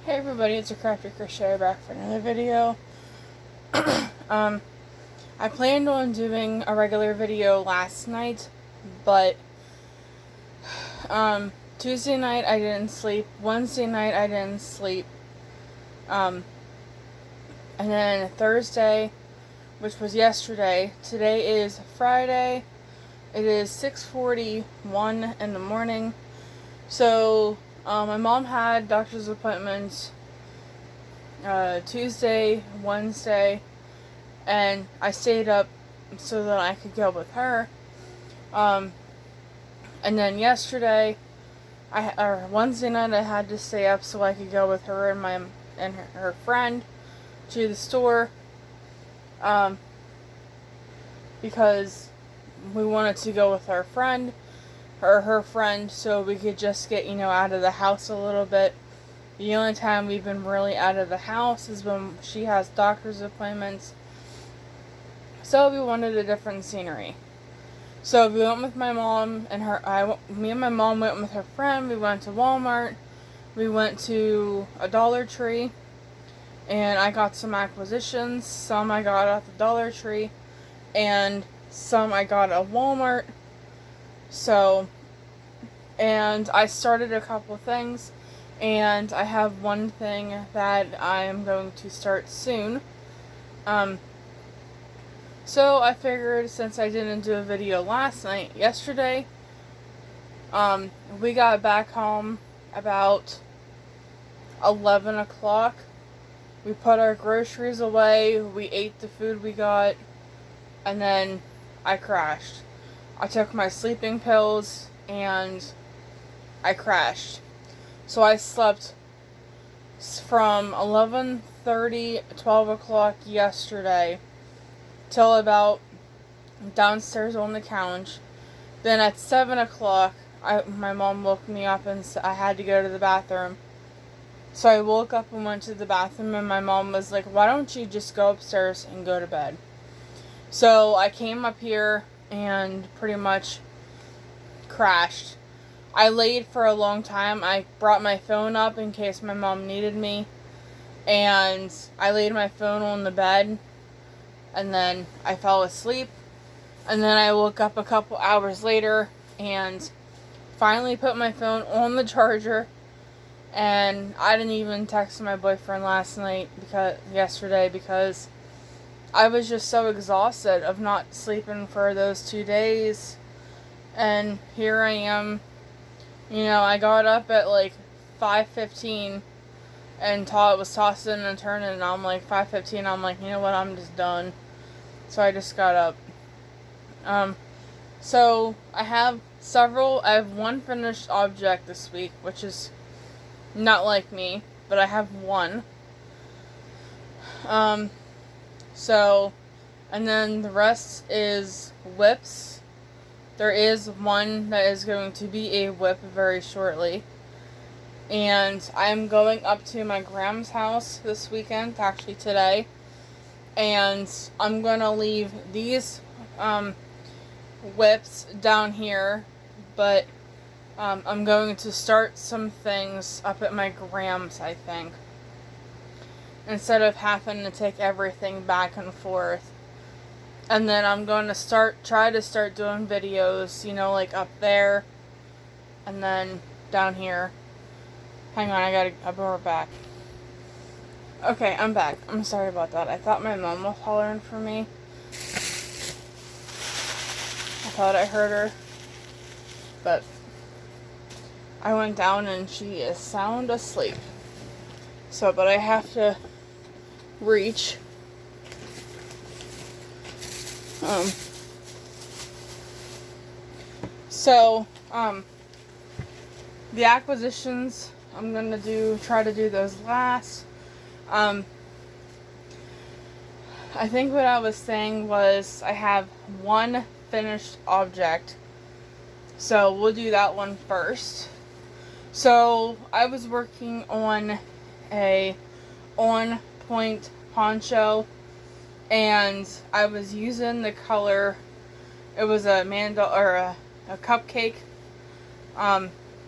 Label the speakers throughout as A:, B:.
A: Hey everybody, it's a Crafty Crochet back for another video. I planned on doing a regular video last night, but Tuesday night I didn't sleep, Wednesday night I didn't sleep, and then Thursday, which was yesterday, today is Friday, it is 6:41 in the morning, so my mom had doctor's appointments Tuesday, Wednesday, and I stayed up so that I could go with her. And then yesterday, Wednesday night, I had to stay up so I could go with her and her friend to the store, because we wanted to go with her friend, her friend, so we could just get, out of the house a little bit. The only time we've been really out of the house is when she has doctor's appointments. So we wanted a different scenery. So we went with my mom and me and my mom went with her friend. We went to Walmart. We went to a Dollar Tree. And I got some acquisitions. Some I got at the Dollar Tree. And some I got at Walmart. And I started a couple things. And I have one thing that I am going to start soon. So I figured, since I didn't do a video yesterday, we got back home about 11 o'clock. We put our groceries away, we ate the food we got, and then I crashed. I took my sleeping pills, and I crashed. So I slept from 11:30, 12 o'clock yesterday till about downstairs on the couch. Then at 7 o'clock, my mom woke me up and I had to go to the bathroom. So I woke up and went to the bathroom, and my mom was like, "Why don't you just go upstairs and go to bed?" So I came up here and pretty much crashed. I laid for a long time. I brought my phone up in case my mom needed me. And I laid my phone on the bed. And then I fell asleep. And then I woke up a couple hours later and finally put my phone on the charger. And I didn't even text my boyfriend yesterday because I was just so exhausted of not sleeping for those 2 days. And here I am. I got up at like 5:15 and was tossing and turning, and I'm like 5:15, I'm like, you know what, I'm just done. So I just got up. So I have one finished object this week, which is not like me, but I have one. And then the rest is whips. There is one that is going to be a whip very shortly. And I'm going up to my grandma's house this weekend, actually today. And I'm going to leave these whips down here. But I'm going to start some things up at my grandma's, I think. Instead of having to take everything back and forth. And then I'm going to try to start doing videos, like up there. And then down here. Hang on, I'll be right back. Okay, I'm back. I'm sorry about that. I thought my mom was hollering for me. I thought I heard her. But I went down and she is sound asleep. But I have to reach. The acquisitions, I'm gonna try to do those last. I think what I was saying was I have one finished object. So we'll do that one first. So I was working on a on-point poncho, and I was using the color, it was a cupcake,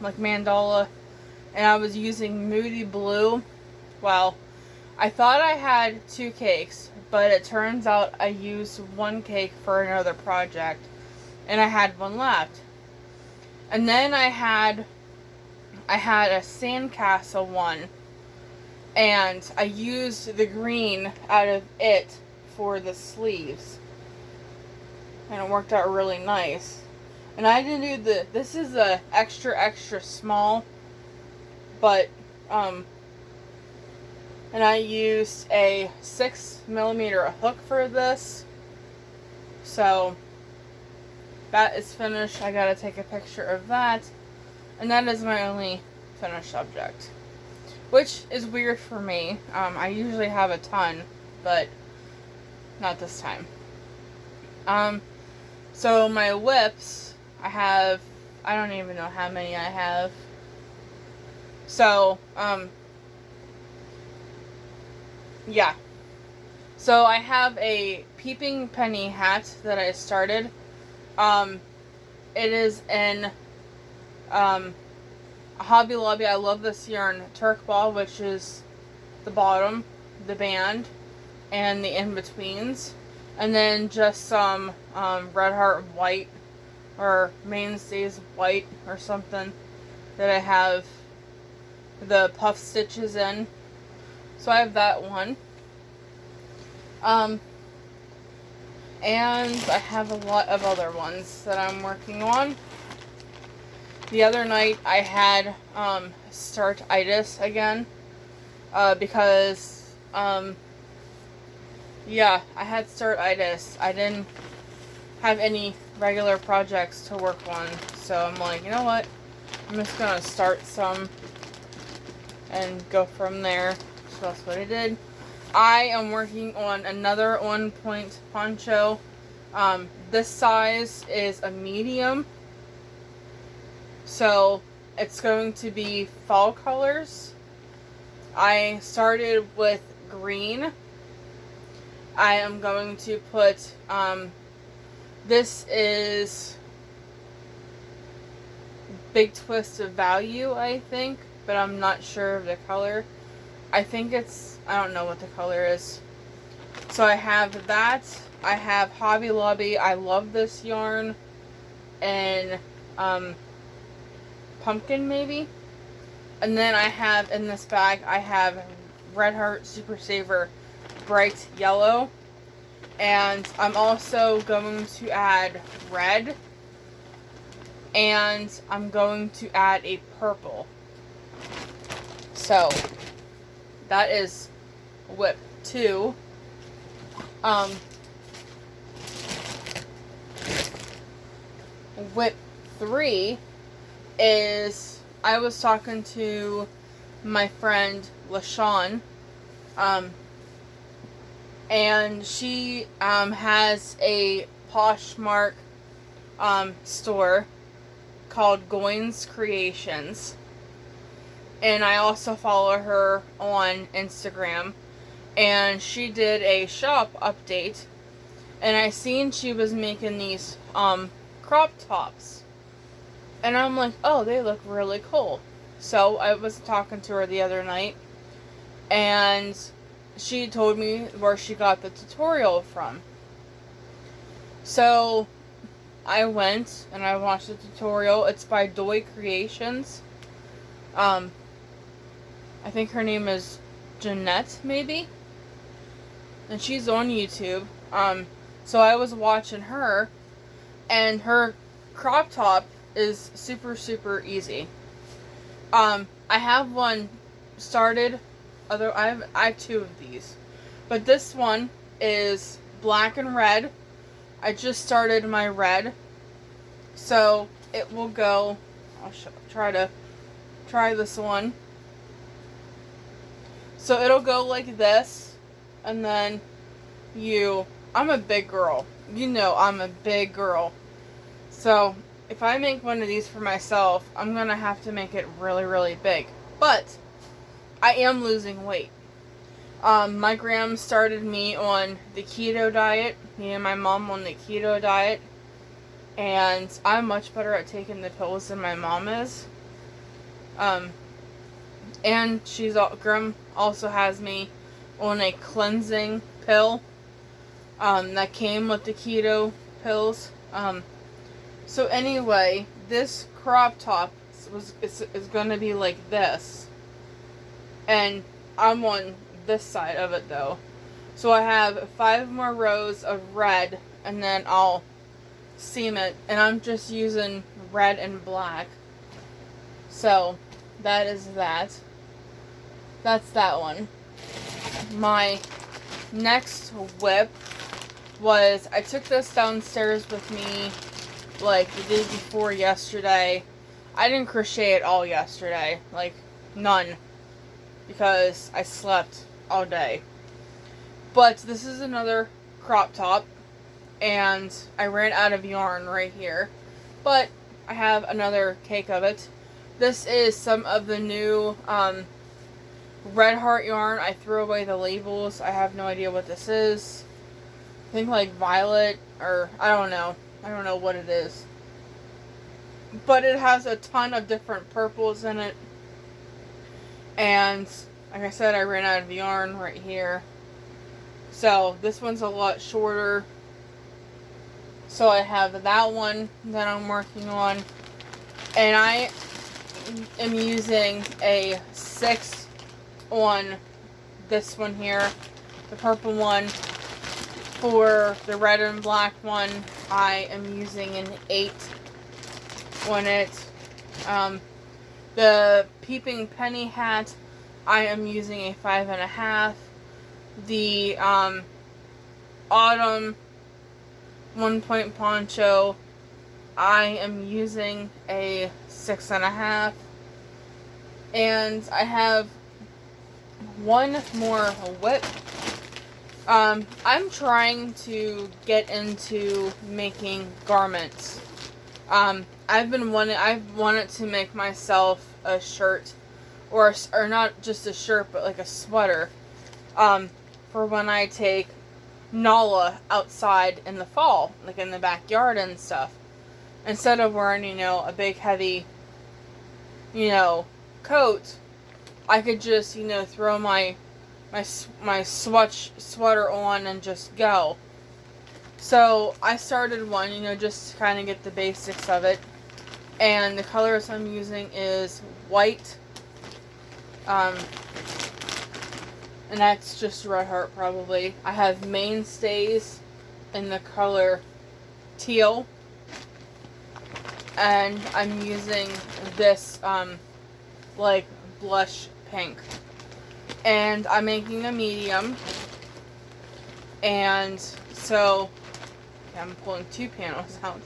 A: like mandala, and I was using Moody Blue, Well, I thought I had 2 cakes, but it turns out I used 1 cake for another project, and I had 1 left. And then I had a sandcastle one, and I used the green out of it for the sleeves, and it worked out really nice. And I didn't do this is a extra small, but and I used a 6mm hook for this. So that is finished. I gotta take a picture of that. And that is my only finished object, which is weird for me. I usually have a ton, but not this time. So my whips, I don't even know how many I have. So, yeah. So I have a Peeping Penny hat that I started. It is in Hobby Lobby. I love this yarn, Turk Ball, which is the bottom, the band, and the in-betweens. And then just some Red Heart white, or Mainstays white, or something, that I have the puff stitches in. So I have that one. And I have a lot of other ones that I'm working on. The other night I had startitis again, because yeah, I had startitis. I didn't have any regular projects to work on, so I'm like, you know what, I'm just gonna start some and go from there. So that's what I did. I am working on another On Point poncho. This size is a medium, so it's going to be fall colors. I started with green. I am going to put, this is Big Twist of Value, I think, but I'm not sure of the color. I think it's, I don't know what the color is. So I have that. I have Hobby Lobby. I love this yarn. And pumpkin, maybe. And then I have, in this bag, I have Red Heart Super Saver Bright Yellow. And I'm also going to add red. And I'm going to add a purple. So that is whip 2. Whip 3 is, I was talking to my friend LaShawn, and she has a Poshmark store called Goins Creations. And I also follow her on Instagram. And she did a shop update. And I seen she was making these crop tops. And I'm like, oh, they look really cool. So I was talking to her the other night. And she told me where she got the tutorial from. So I went and I watched the tutorial. It's by Doi Creations. I think her name is Jeanette, maybe? And she's on YouTube. So I was watching her, and her crop top is super easy. I have one started, I have 2 of these. But this one is black and red. I just started my red. So it will go, I'll try this one. So it'll go like this, and then I'm a big girl. You know I'm a big girl. So if I make one of these for myself, I'm going to have to make it really big. But I am losing weight. My gram started me on the keto diet. Me and my mom on the keto diet. And I'm much better at taking the pills than my mom is. And Grim also has me on a cleansing pill that came with the keto pills. So anyway, this crop top is going to be like this. And I'm on this side of it though. So I have 5 more rows of red, and then I'll seam it. And I'm just using red and black. So that is that. That's that one. My next whip was, I took this downstairs with me like the day before yesterday. I didn't crochet it all yesterday. Like, none. Because I slept all day. But this is another crop top. And I ran out of yarn right here. But I have another cake of it. This is some of the new Red Heart yarn. I threw away the labels. I have no idea what this is. I think like violet, or I don't know. I don't know what it is. But it has a ton of different purples in it. And like I said, I ran out of yarn right here. So this one's a lot shorter. So I have that one that I'm working on. And I am using a 6 on this one here, the purple one. For the red and black one, I am using an 8 on it. The Peeping Penny hat, I am using a 5.5. The Autumn 1-point poncho, I am using a 6.5. And I have one more whip. I'm trying to get into making garments. I've wanted to make myself a shirt, or not just a shirt, but like a sweater, for when I take Nala outside in the fall, like in the backyard and stuff. Instead of wearing, a big heavy, coat, I could just, throw my sweater on and just go. So I started one, just to kind of get the basics of it. And the colors I'm using is white. And that's just Red Heart probably. I have mainstays in the color teal. And I'm using this, like, blush pink. And I'm making a medium. And so, I'm pulling 2 panels out.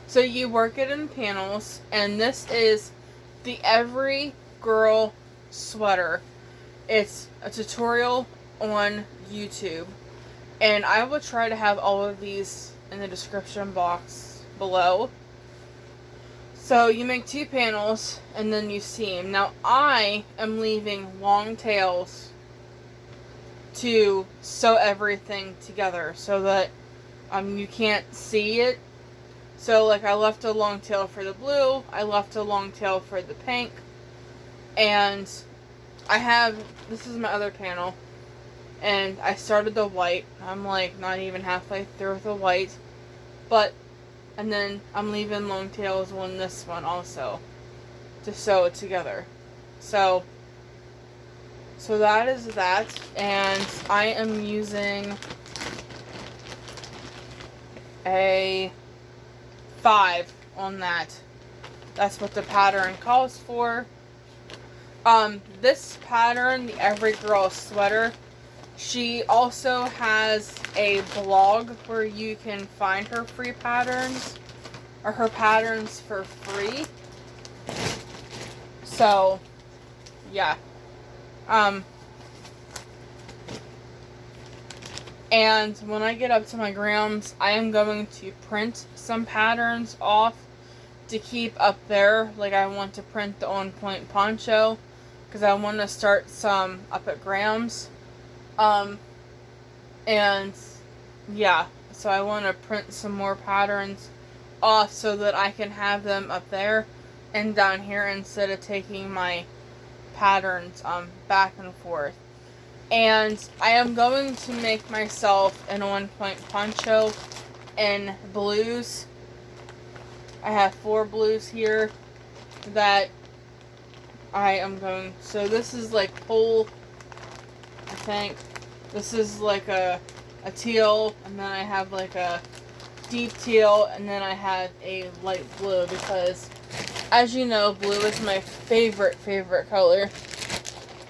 A: So you work it in panels, and this is the Every Girl sweater. It's a tutorial on YouTube, and I will try to have all of these in the description box below. So you make 2 panels, and then you seam. Now I am leaving long tails to sew everything together so that you can't see it. So like I left a long tail for the blue, I left a long tail for the pink, and this is my other panel, and I started the white. I'm like not even halfway through the white, and then I'm leaving long tails on this one also to sew it together. So that is that, and I am using a 5 on that. That's what the pattern calls for. This pattern, the Every Girl sweater, she also has a blog where you can find her free patterns, or her patterns for free. So, yeah. And when I get up to my grams, I am going to print some patterns off to keep up there. Like I want to print the On Point poncho because I want to start some up at grams. And yeah, so I want to print some more patterns off so that I can have them up there and down here instead of taking my patterns back and forth. And I am going to make myself an on-point poncho in blues. I have 4 blues here that I am going. So this is like pole, I think. This is like a teal, and then I have like a deep teal, and then I have a light blue because, as you know, blue is my favorite color,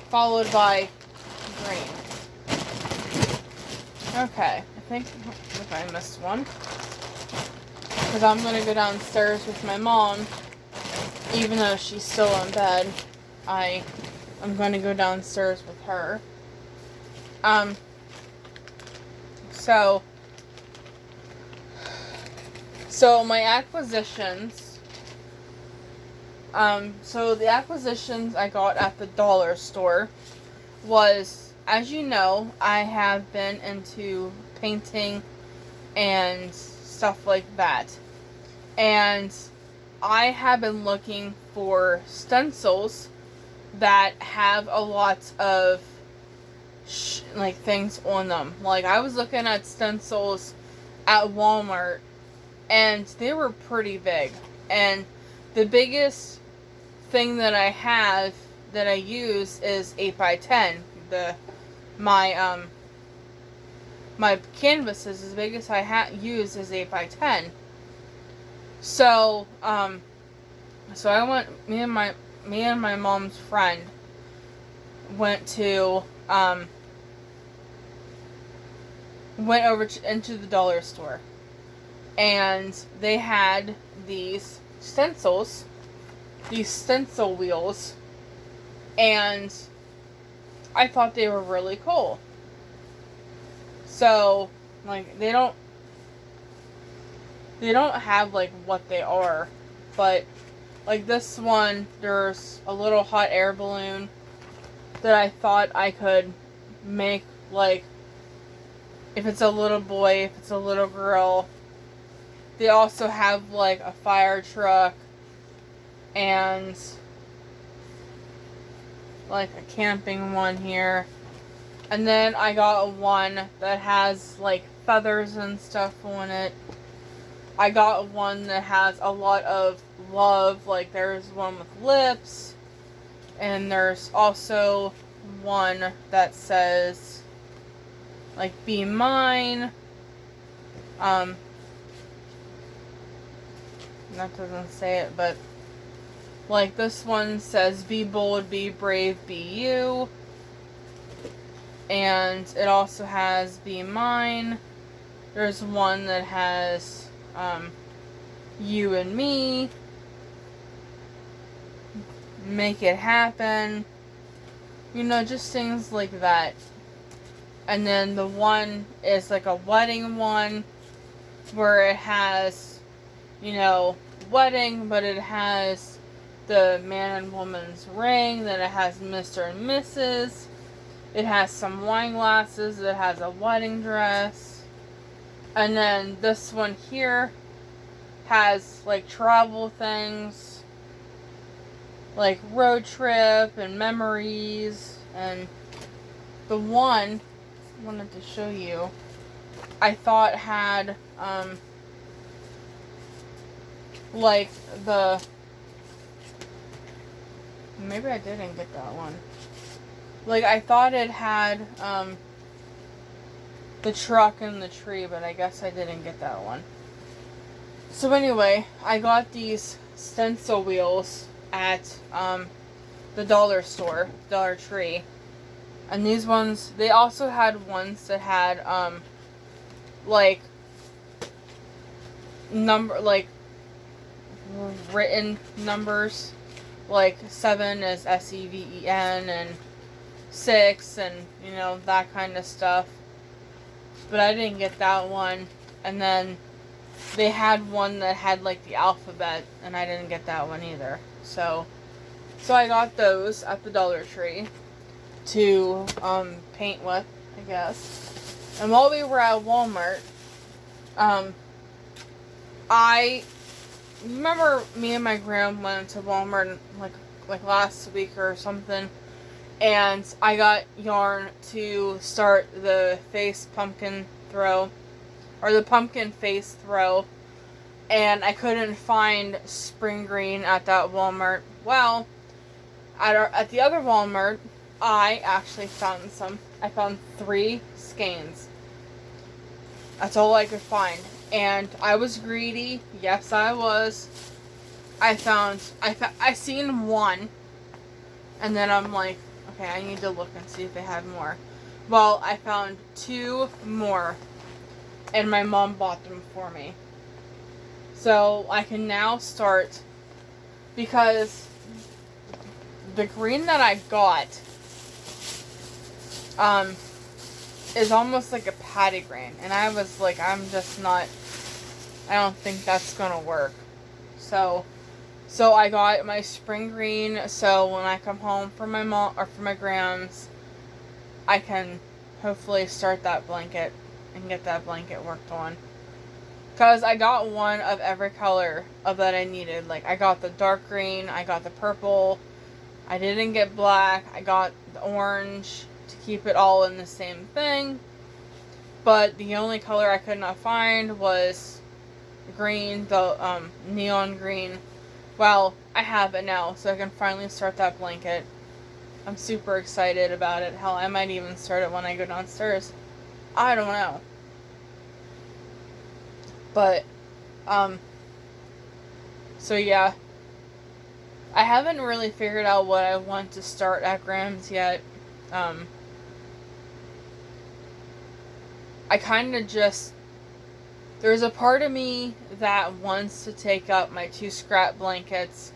A: followed by green. Okay, I think I missed one because I'm gonna go downstairs with my mom, even though she's still in bed. I'm gonna go downstairs with her. So my acquisitions. So the acquisitions I got at the dollar store was, as you know, I have been into painting and stuff like that. And I have been looking for stencils that have a lot of like things on them. Like, I was looking at stencils at Walmart, and they were pretty big. And the biggest thing that I have that I use is 8x10. My canvas is as big as I use is 8x10. So I went. Me and my mom's friend went to went over into the dollar store, and they had these stencils, these stencil wheels, and I thought they were really cool. So, like, they don't have like what they are, but like this one, there's a little hot air balloon that I thought I could make, like, if it's a little boy, if it's a little girl. They also have like a fire truck and like a camping one here. And then I got one that has like feathers and stuff on it. I got one that has a lot of love, like there's one with lips, and there's also one that says like be mine. That doesn't say it, but like this one says be bold, be brave, be you. And it also has be mine. There's one that has you and me, make it happen, you know, just things like that. And then the one is like a wedding one where it has, you know, wedding, but it has the man and woman's ring, then it has Mr. and Mrs. It has some wine glasses, it has a wedding dress. And then this one here has like travel things, like road trip and memories. And the one I wanted to show you, I thought had like maybe I didn't get that one. Like, I thought it had the truck and the tree, but I guess I didn't get that one. So anyway, I got these stencil wheels at the dollar store, Dollar Tree. And these ones, they also had ones that had like written numbers. Like 7 is SEVEN and 6 and, you know, that kind of stuff. But I didn't get that one. And then they had one that had like the alphabet, and I didn't get that one either. So I got those at the Dollar Tree to paint with, I guess. And while we were at Walmart, I remember me and my grandma went to Walmart like like last week or something, and I got yarn to start the face pumpkin throw, or the pumpkin face throw, and I couldn't find spring green at that Walmart. Well, at the other Walmart, I actually found some. I found 3 skeins. That's all I could find. And I was greedy. Yes, I was. I seen one. And then I'm like, okay, I need to look and see if they had more. Well, I found 2 more. And my mom bought them for me. So I can now start, because the green that I got is almost like a patty green, and I was like, I don't think that's gonna work. So I got my spring green, so when I come home from my mom or from my grams, I can hopefully start that blanket and get that blanket worked on. Because I got one of every color of that I needed. Like, I got the dark green, I got the purple, I didn't get black, I got the orange to keep it all in the same thing. But the only color I could not find was green, the neon green. Well, I have it now, so I can finally start that blanket. I'm super excited about it. Hell, I might even start it when I go downstairs. I don't know. But, so yeah. I haven't really figured out what I want to start at Grams yet. I kind of just, there's a part of me that wants to take up my 2 scrap blankets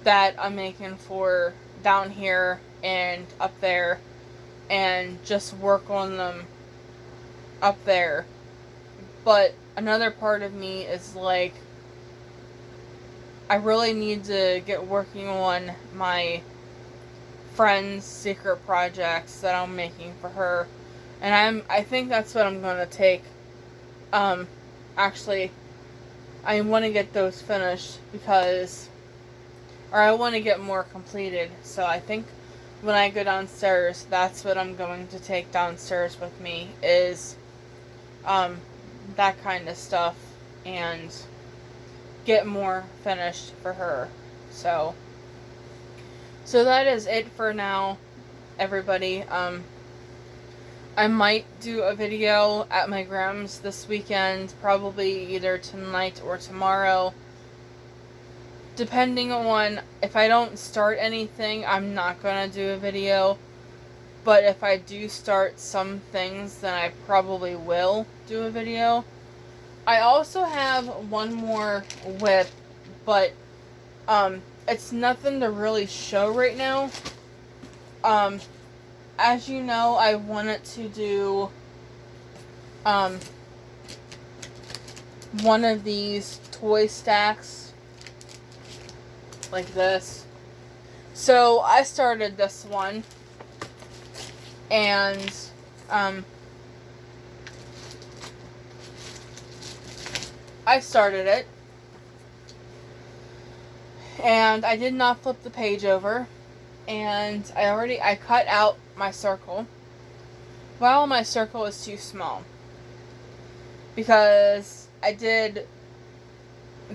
A: that I'm making for down here and up there, and just work on them up there. But another part of me is like, I really need to get working on my friend's secret projects that I'm making for her. And I think that's what I'm going to take. Actually, I want to get those finished because, or I want to get more completed. So I think when I go downstairs, that's what I'm going to take downstairs with me, is that kind of stuff, and get more finished for her. So that is it for now, everybody. I might do a video at my grams this weekend, probably either tonight or tomorrow. Depending on, if I don't start anything, I'm not gonna do a video. But if I do start some things, then I probably will do a video. I also have one more whip, but it's nothing to really show right now. As you know, I wanted to do one of these toy stacks like this. So I started this one, and I started it, and I did not flip the page over, and I cut out my circle. Well, my circle is too small, because I did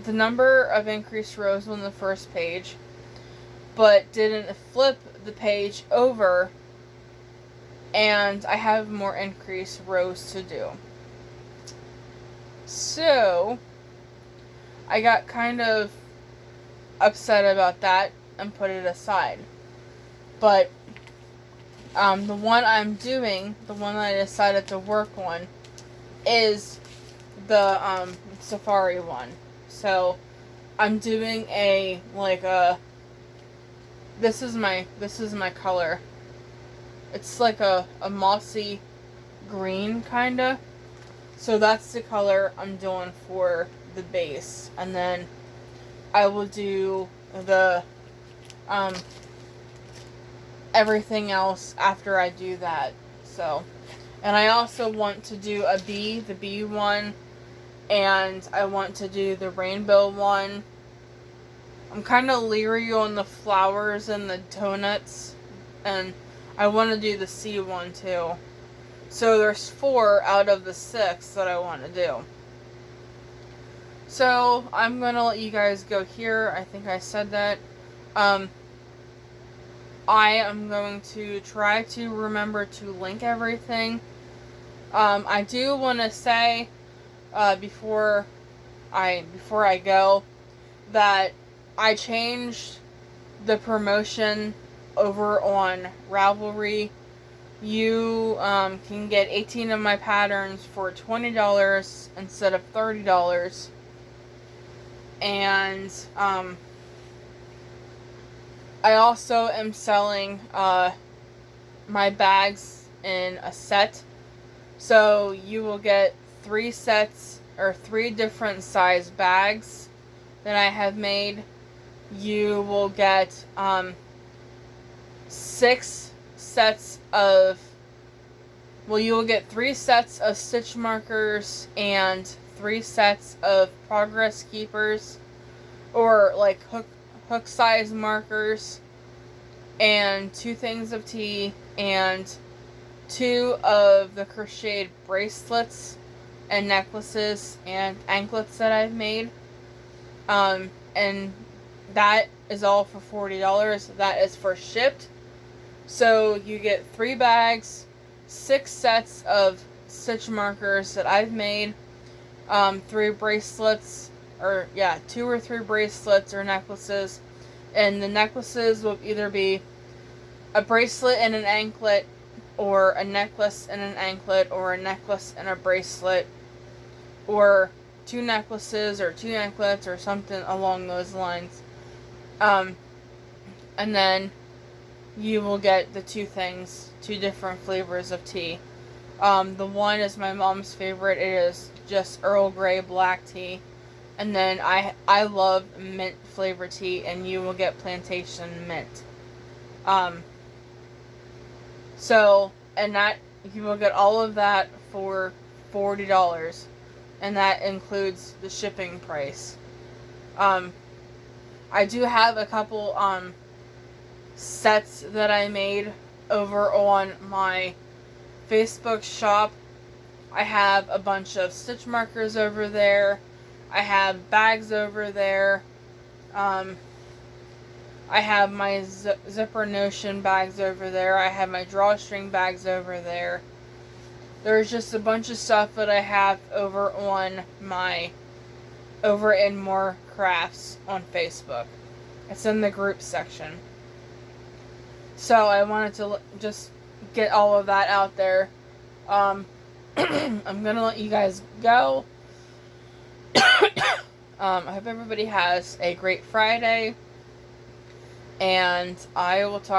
A: the number of increased rows on the first page, but didn't flip the page over, and I have more increased rows to do. So I got kind of upset about that and put it aside. But the one I'm doing, the one I decided to work on, is the safari one. So I'm doing this is my color. It's like a mossy green kinda. So that's the color I'm doing for the base. And then I will do the everything else after I do that. So, and I also want to do the bee one, and I want to do the rainbow one, I'm kind of leery on the flowers and the donuts, and I want to do the sea one too. So there's 4 out of the 6 that I want to do. So I'm going to let you guys go here. I think I said that. I am going to try to remember to link everything. I do want to say, before I go, that I changed the promotion over on Ravelry. You can get 18 of my patterns for $20 instead of $30. And I also am selling my bags in a set. So you will get 3 sets or 3 different size bags that I have made. You will get 6 sets of, well, you will get 3 sets of stitch markers and 3 sets of progress keepers, or like hook size markers, and 2 things of tea, and 2 of the crocheted bracelets and necklaces and anklets that I've made. And that is all for $40. That is for shipped. So you get 3 bags, 6 sets of stitch markers that I've made, 3 bracelets, or 2 or 3 bracelets or necklaces. And the necklaces will either be a bracelet and an anklet, or a necklace and an anklet, or a necklace and a bracelet, or 2 necklaces or 2 anklets, or something along those lines. And then you will get the 2 things, 2 different flavors of tea. The one is my mom's favorite. It is just Earl Grey black tea. And then I love mint flavored tea, and you will get plantation mint. So, and that, you will get all of that for $40. And that includes the shipping price. I do have a couple sets that I made over on my Facebook shop. I have a bunch of stitch markers over there. I have bags over there. I have my zipper notion bags over there. I have my drawstring bags over there. There's just a bunch of stuff that I have over in More Crafts on Facebook. It's in the group section. So I wanted to just get all of that out there. I'm gonna let you guys go. I hope everybody has a great Friday, and I will talk